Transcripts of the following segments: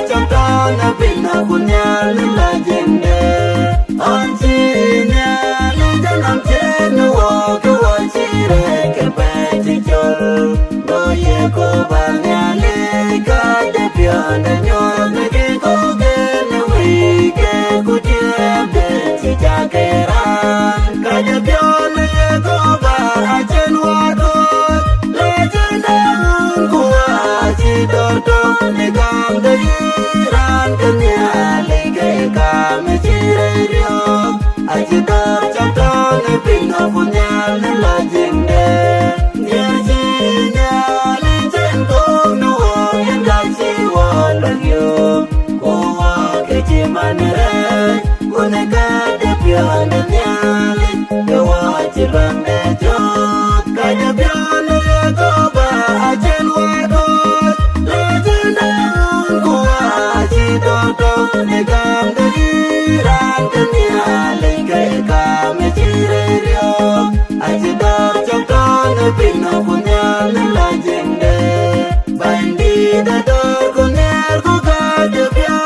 trong đó na bin na kunya lila jende on chi nya li janam chen wo ko wa chi re ke pe chi chol do ye ko ba nya le ka de pya na nyo ne ke ko ke ne wi ke ku chi de chi cha ke ra ka de pya ne ko ba a chen wa do le jende ku wa chi do do ne kam de ran ke nya le ke ka me chi re rio a chi do trong đó ne bin na punya le la jende nya chi nya le chen ko no yen la chi wa la yo ko wa ke chi man re ko ne ka de pya ne nya le yo wa chi ran de jo ka de pya ne ko ba a chen wa do le chen da ko wa chi do do ne kam de ran ke nya le ke ka me chi re rio a chi do trong đó ne bin na punya le la jende bandi da do ko ne ko ka de pya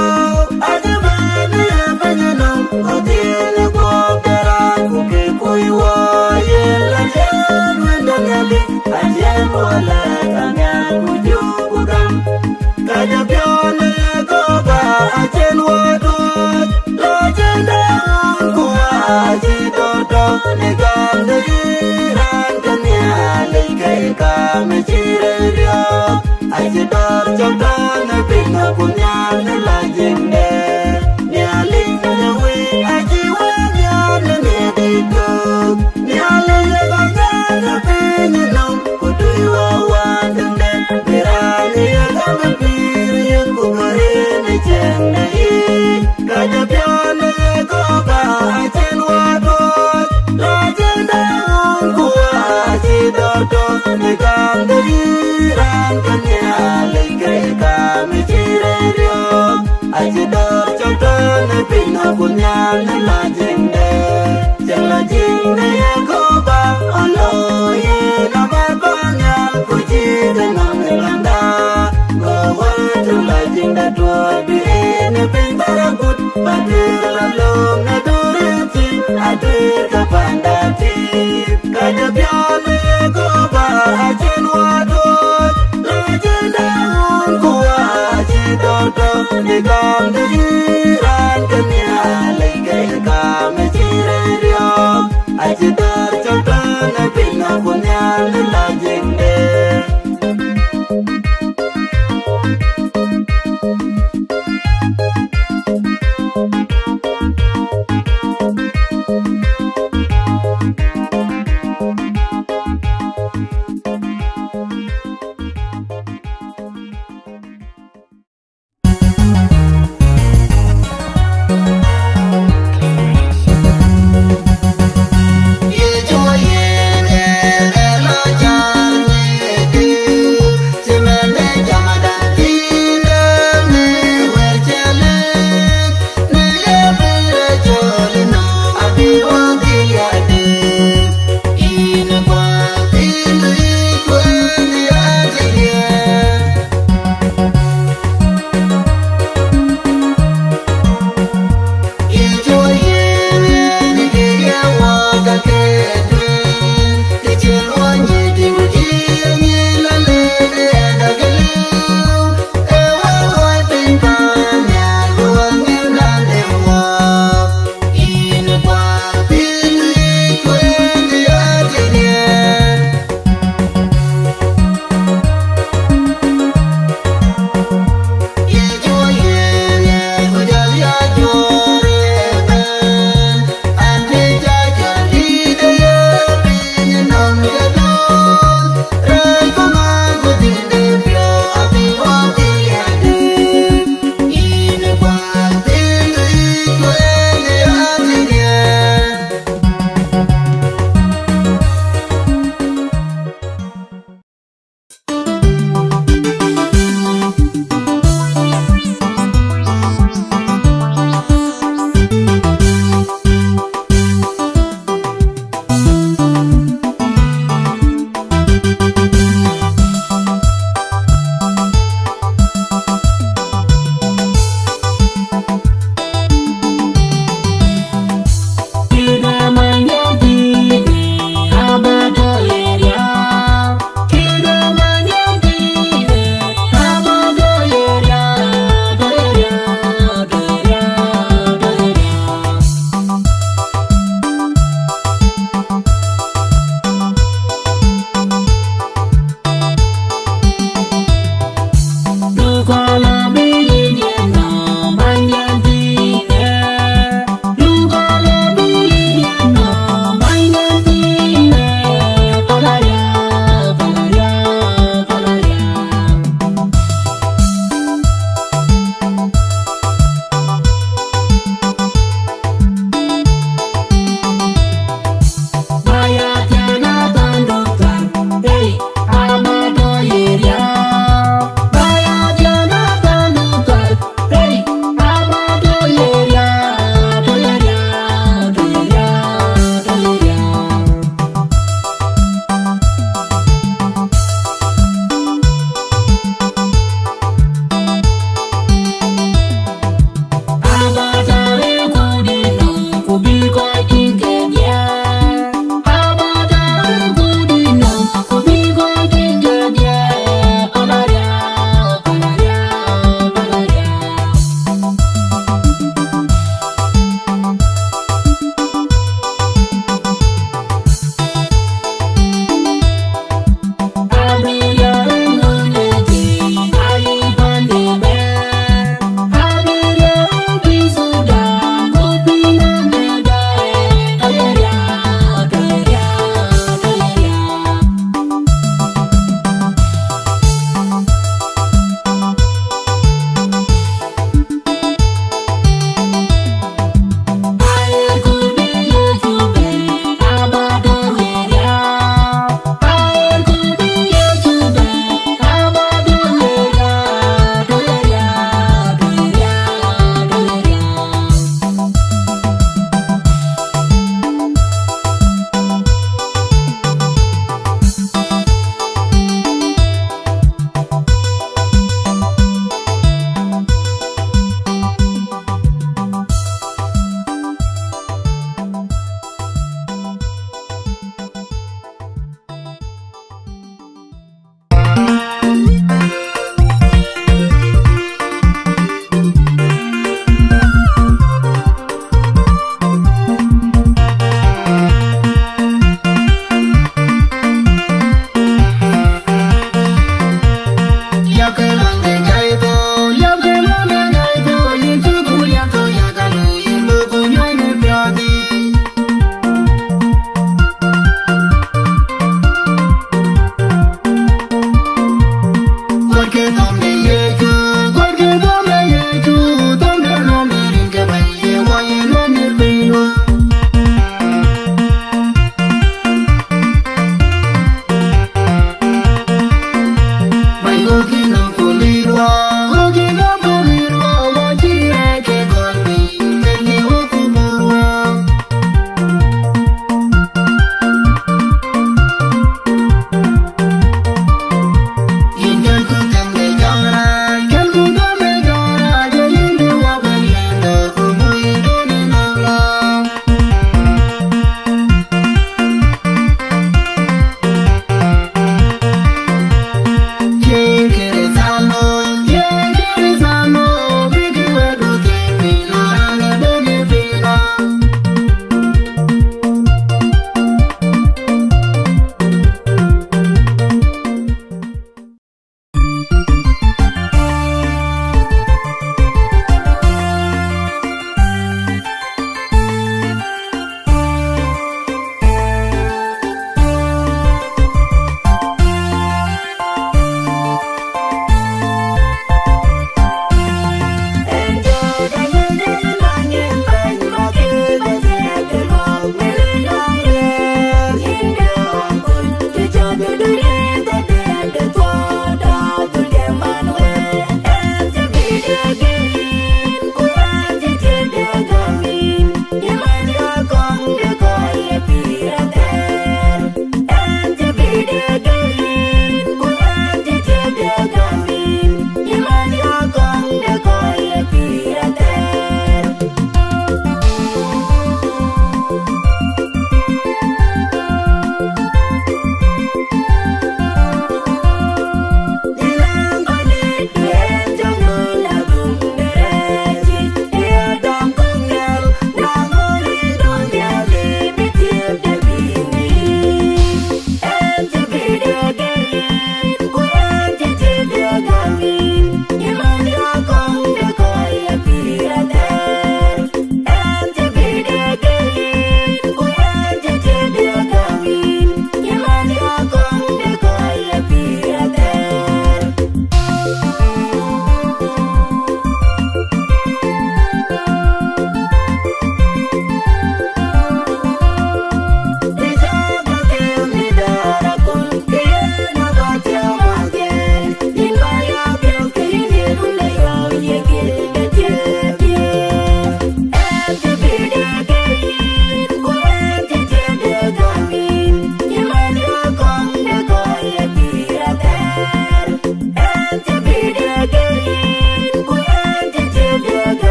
a de ba ne ba ne no o ti le ko da ra ku ke ko wa ye la chen wen da ne li a chen wa la ta nya ku ju ku gam ka de pya ne ko ba a chen wa do la chen da ku wa chi do do ne gam de ran ka nya le ke ka me chi re rio a chi do trong đó ne bin na punya ne la jende nya ling ne wi a chi wa nya ne ne di do nya le ga nya ne pe ni no ku du wa wa dang de be ra ni ga me pi ri ku ma re ne chen ne ka de pya ne ko ba a chen wa do la chen da ku wa chi do do ne kam de ran ka nya le ke ka me chi re rio a chi do trong đó ne bin na punya ne la jende chẳng là jende ko ba alo ye na ba ba nya ku chi de na me landa go wa tu la jende tu bi ne bin baragut ba de la lo na do re chi a de ka panda ti ka de pya ne ko ba a chen wa do la jende ko wa chi do do ne kam de ran ka nya le ke ka me chi re rio a chi do trong đó ne bin na punya le la jende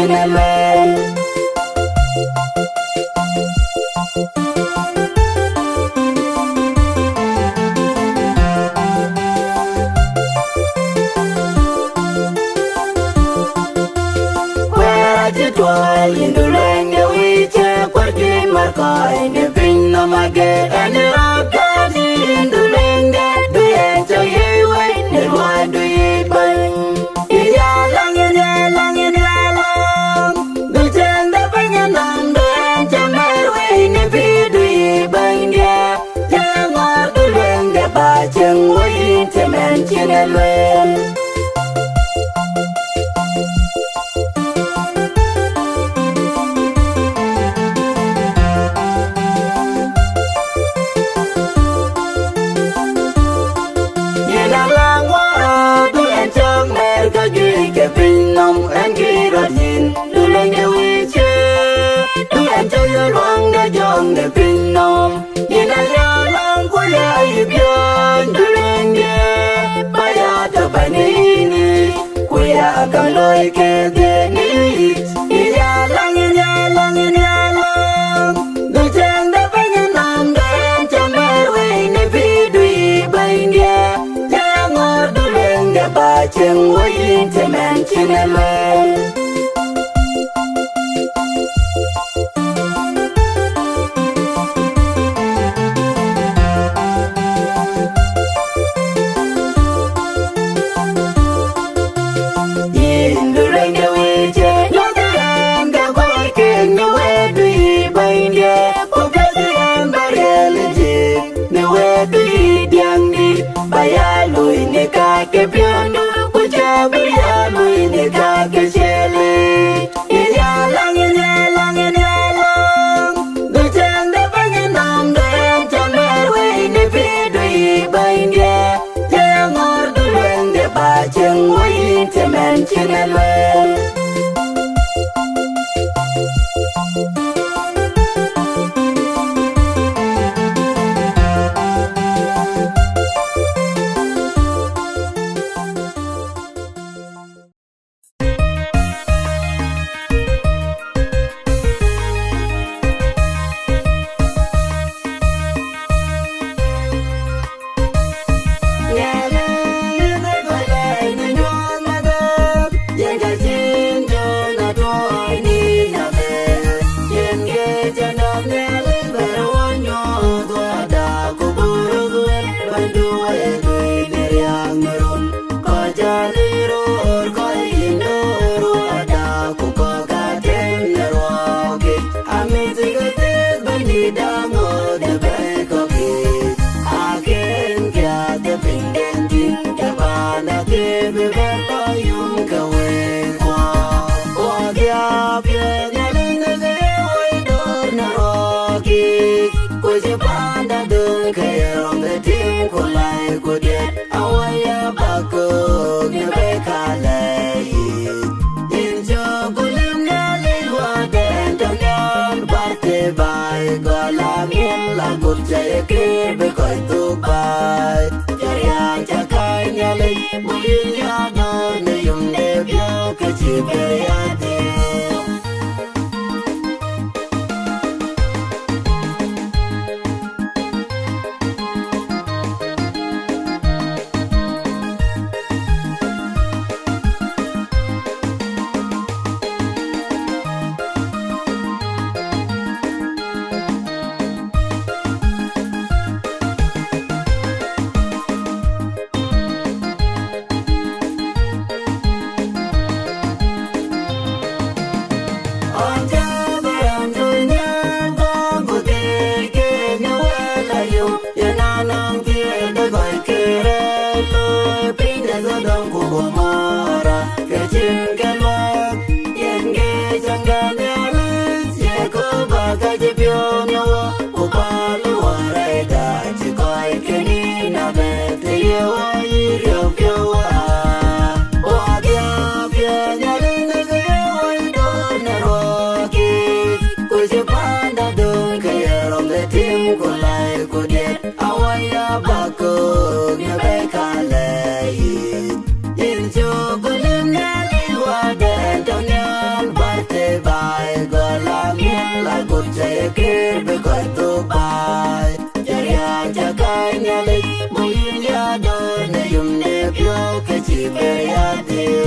chinelwe. Where indulenge wiche kwa jimarkai ni pinno mage ene rakani indulenge duyencho yewe ni wadu yiban iyalang duchende penyenang duyencho merwe ni vidu yiban dia jangor dulenge bacheng wite menchinelwe. Akutnhom en girotin dulenge wiche duan choyo luang da jong de Akutnhom ina yalang kuya ibyon dulenge baya to panini kuya kaloi ke deni iyalang ducheng da penyenam den chamerwe ne vidui baindia jangor dulenge bacheng wayin temen chinelwe. Indulenge wiche nyotenga kwa kenya wedui baindia kupesi embareliji ne wedui diangni bayalui ne kake piondo kuchabri alui ne kake she nyale muyin ya do ne yum ne pyo ke chi be ya dio.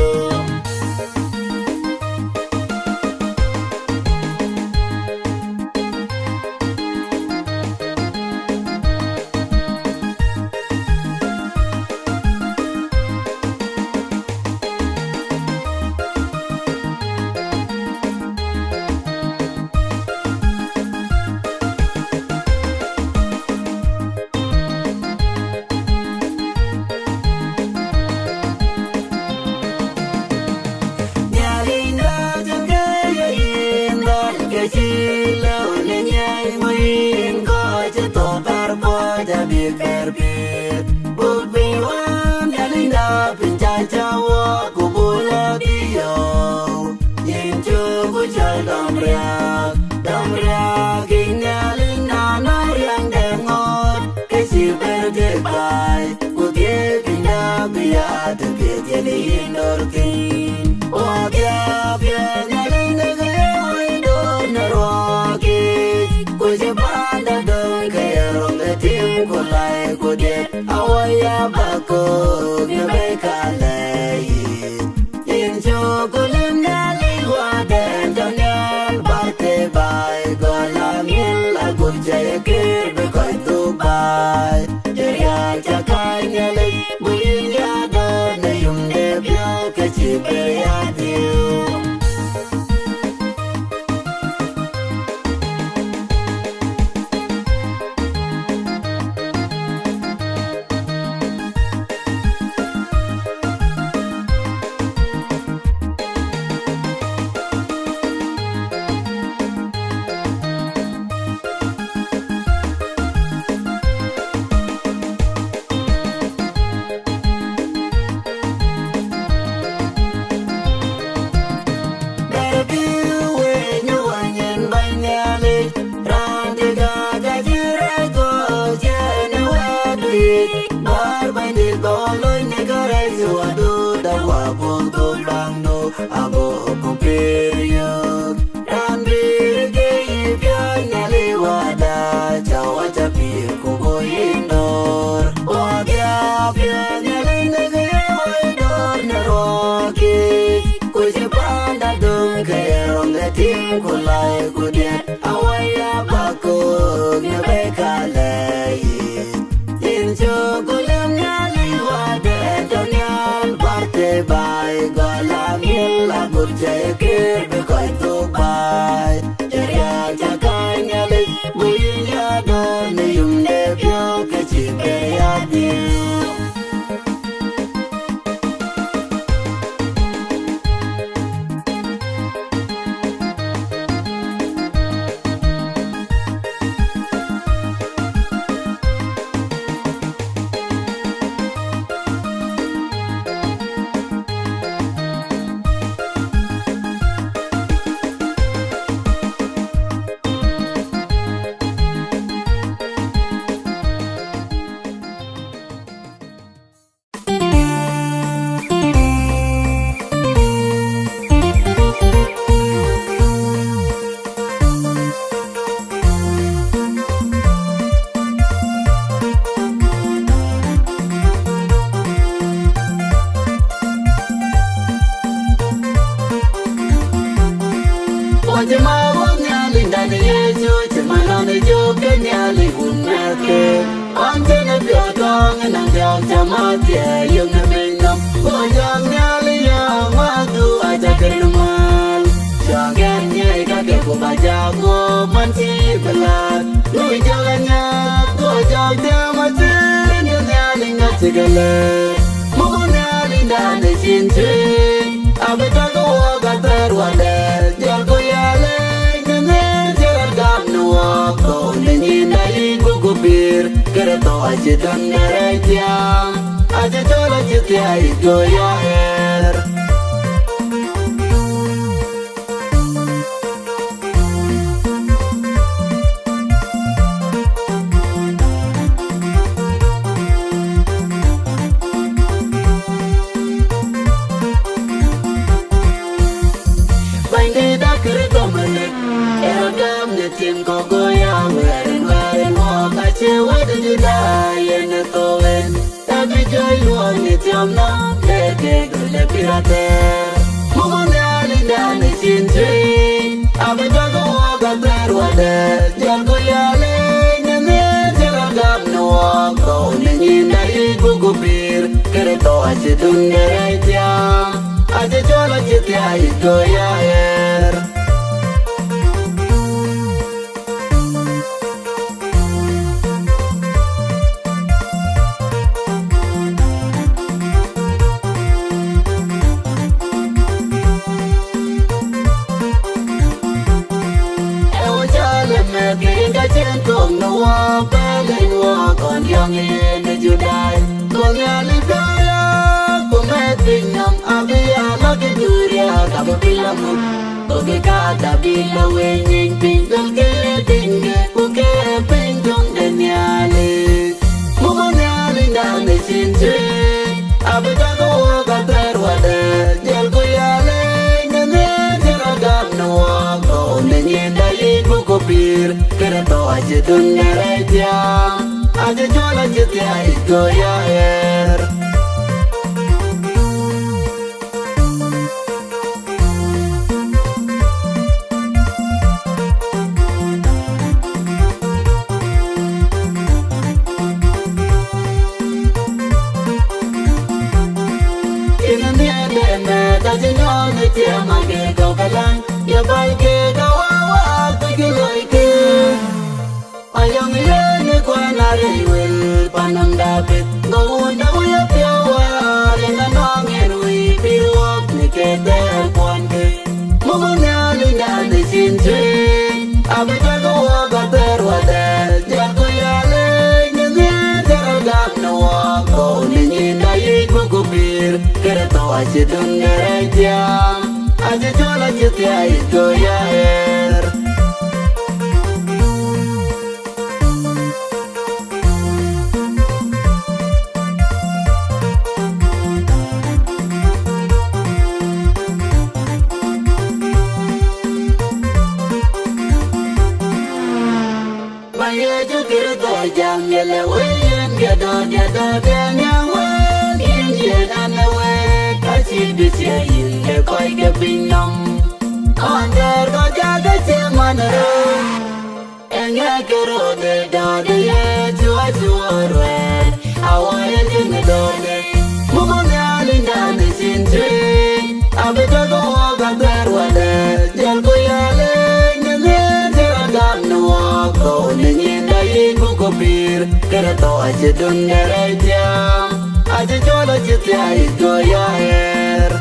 kere to ache dundere tiam ache chola chiti ai goya er Kong no wa pelin wa kon yang in the July Kong ya libya kumet pinam abia lagi duria kabe bilamu Koge kada bila wenying pinjol ke tinge Uke pinjong denyali Mumanyali ndane sinche Abe jago waka terwade Jel kuyale nyane jeragam no wa Kone nyenda yiku kopir Kere to aje dundere tiam Aje jola jeti ai goya er Ina niede me taje nyone tiam age kau kalang Ya bai ke kawawa tegiloike Ayang yene kwa nariwil panang dapit Gawunda uya piawa Lenga nongin ui piruap ni kete kwanke Mumunyali nani sinche Abe jago waga terwade Jago yale nyene teragam na wako Ninyinda yiku kupir Kere to aje dundere tiam Aje jola jeti ai goya er Jang yele wen gedo gedo genyang wen yin ane wen kachi bisye yin le koi ke pinam Ander ko jaga chemanero Enge kero de dade ye chua chua red Awaye jine dode Mumanyali ndane sinche Abe jago waga terwade Jel kuyale nyene teragam na wako Ninyinda yiku kopir Kere to aje dundere tiam Aje jola jiti ai goya er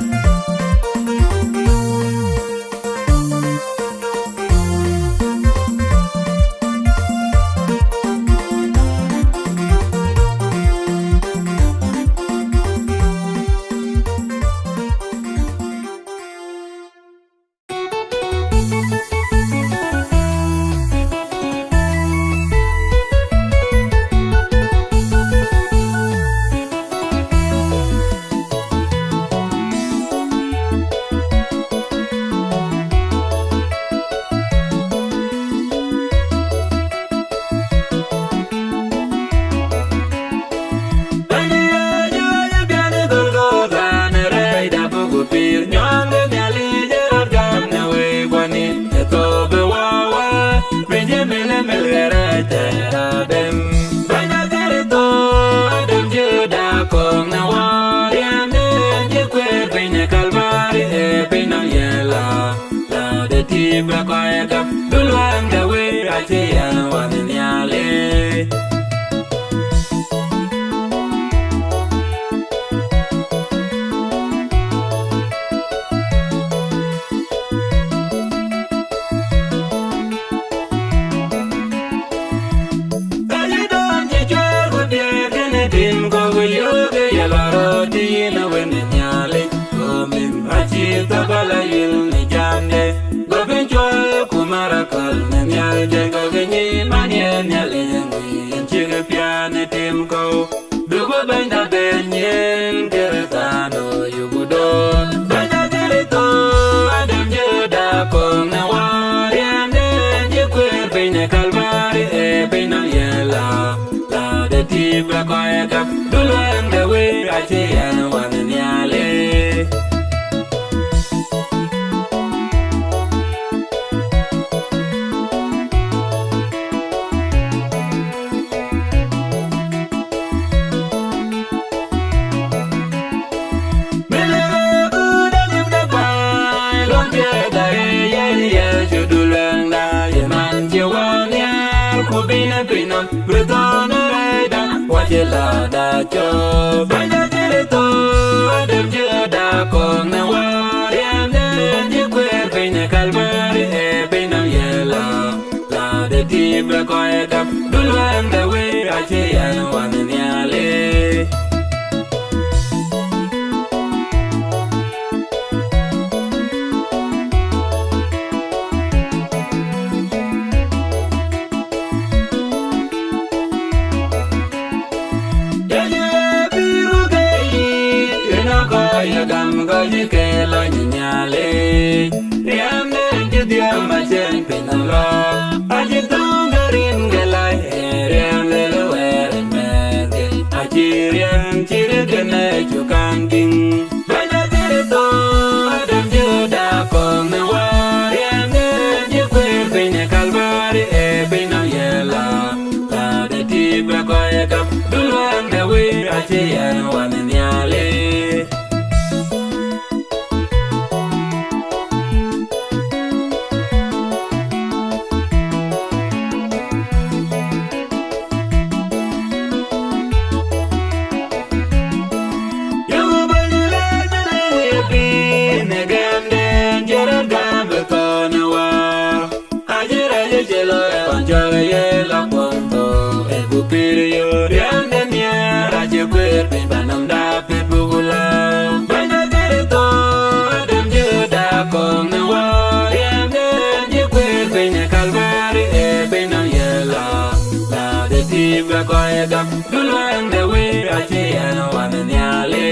Breton Reda, Wajela da Cho, Banda Tirito, Adam Jada Kong na Warian, Jiquer, Pena Calvary, Pena Yellow, La de Tibra Coyeta, Duluan the way I see and one in the alley. Gam goji ke lo nyale riam ne judia ma chen pinalo aji tungarin gelai riam le wer merge aji riam chire kene chukan ding bana tere to adam juda kong ne wa riam ne jikwe pine kalvari pina yela la de tibra koye kam duluan de we aji an wan nyale. Duluan dewi aci anu wan nyale.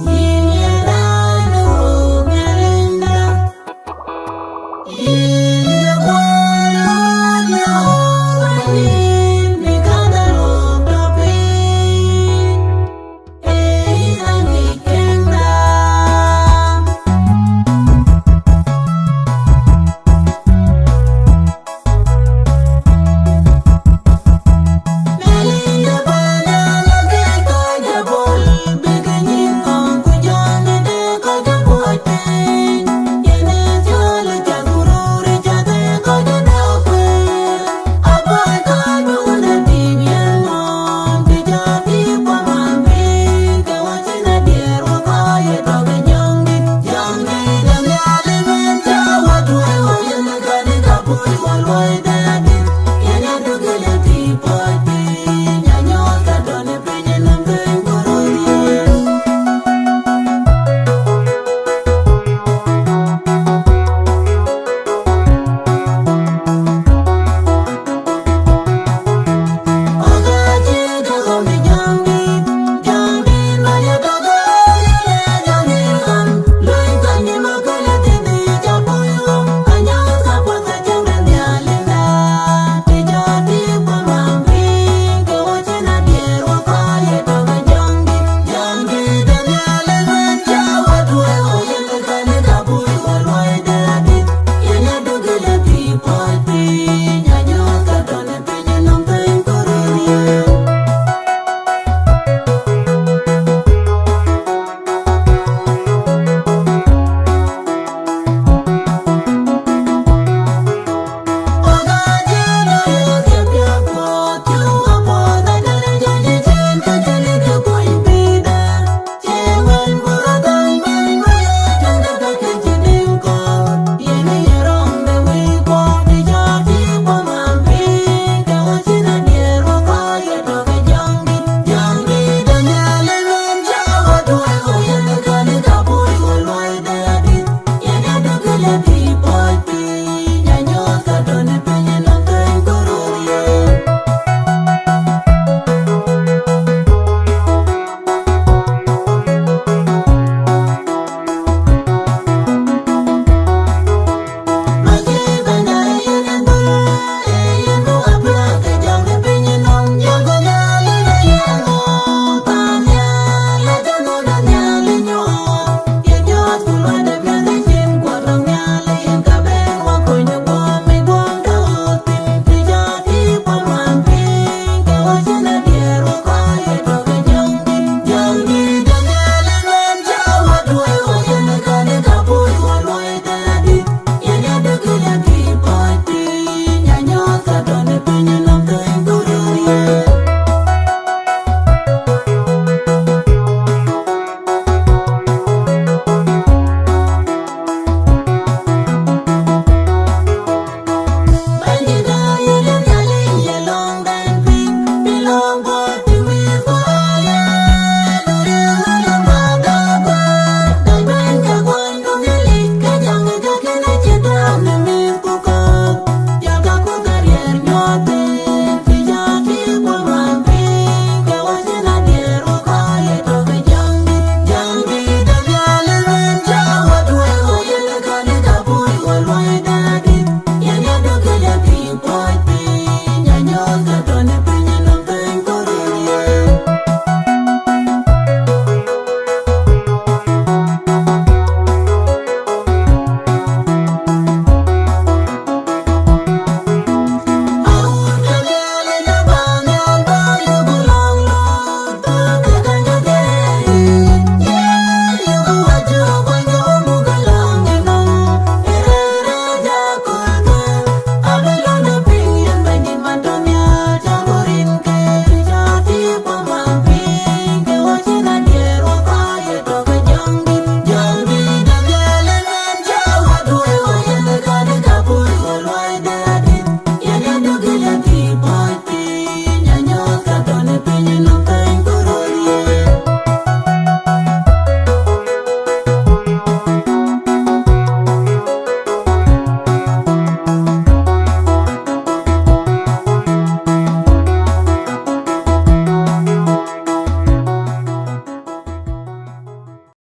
Yiyelano Melinda.